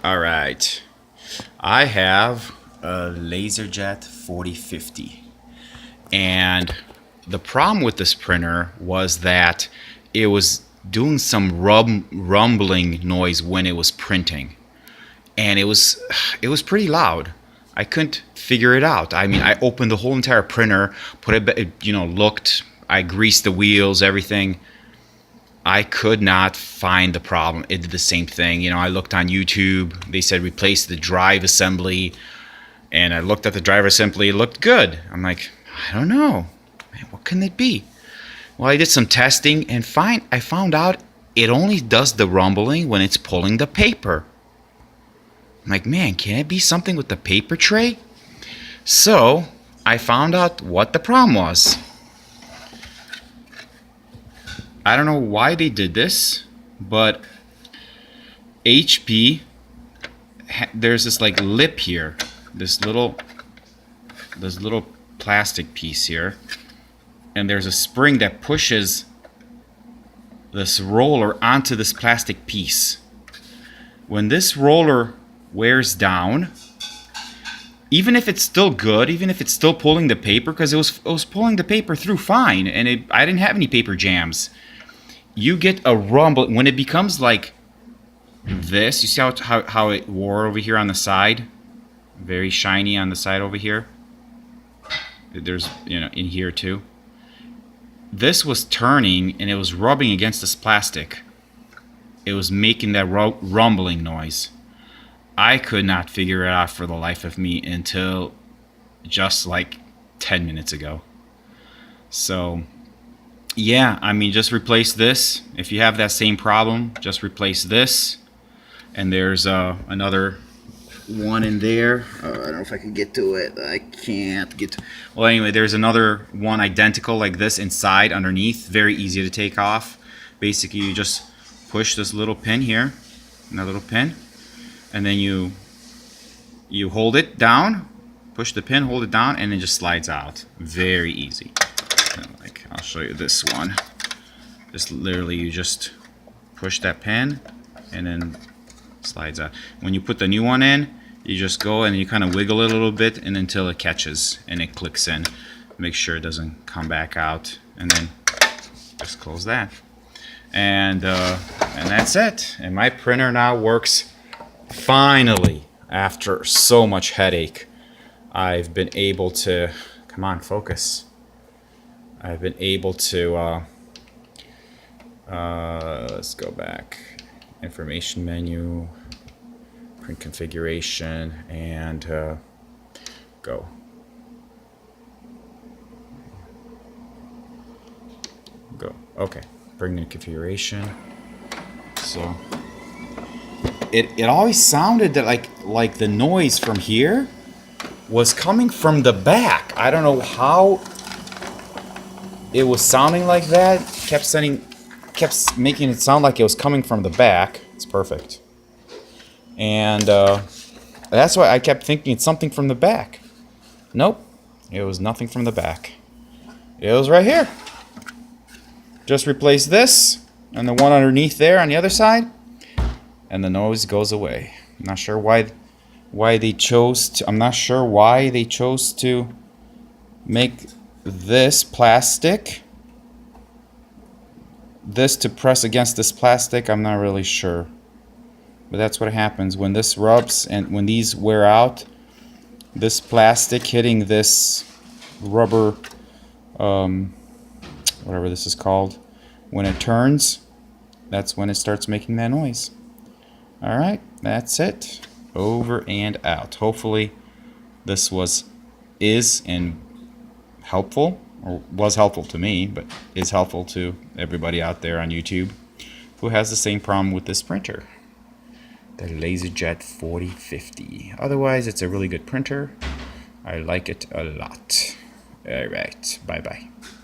All right, I have a Laserjet 4050, and the problem with this printer was that it was doing some rumbling noise when it was printing, and it was pretty loud. I couldn't figure it out. I mean, I opened the whole entire printer, put looked, I greased the wheels, everything. I could not find the problem. It did the same thing. I looked on YouTube. They said replace the drive assembly. And I looked at the drive assembly. It looked good. I'm like, I don't know. Man, what can it be? Well, I did some testing and I found out it only does the rumbling when it's pulling the paper. I'm like, man, can it be something with the paper tray? So I found out what the problem was. I don't know why they did this, but HP, there's this like lip here, this little plastic piece here, and there's a spring that pushes this roller onto this plastic piece. When this roller wears down, even if it's still good, even if it's still pulling the paper, because it was pulling the paper through fine, and I didn't have any paper jams. You get a rumble when it becomes like this. You see how it wore over here on the side? Very shiny on the side over here. There's, in here too. This was turning and it was rubbing against this plastic. It was making that rumbling noise. I could not figure it out for the life of me until just like 10 minutes ago. So yeah, I mean, just replace this. If you have that same problem, just replace this. And there's another one in there. I don't know if I can get to it. I can't get to. Well, anyway, there's another one identical like this inside underneath. Very easy to take off. Basically, you just push this little pin here, another little pin, and then you hold it down, push the pin, hold it down, and it just slides out. Very easy. I'll show you this one. Just literally, you just push that pin and then slides out. When you put the new one in, you just go and you kind of wiggle it a little bit and until it catches and it clicks in. Make sure it doesn't come back out, and then just close that. And that's it. And my printer now works finally. After so much headache, I've been able to, come on, focus. I've been able to, let's go back, information menu, print configuration, and go. Okay, bring in configuration. So it always sounded that like the noise from here was coming from the back. I don't know how it was sounding like that. Kept making it sound like it was coming from the back. It's perfect. And that's why I kept thinking it's something from the back. Nope, it was nothing from the back. It was right here. Just replace this and the one underneath there on the other side, and the noise goes away. I'm not sure why they chose to. I'm not sure why they chose to make this plastic, this to press against this plastic. I'm not really sure, but that's what happens when this rubs and when these wear out. This plastic hitting this rubber, whatever this is called, when it turns, that's when it starts making that noise. All right, that's it. Over and out. Hopefully this is helpful, or was helpful to me, but is helpful to everybody out there on YouTube who has the same problem with this printer, the Laserjet 4050. Otherwise, it's a really good printer. I like it a lot. All right, bye-bye.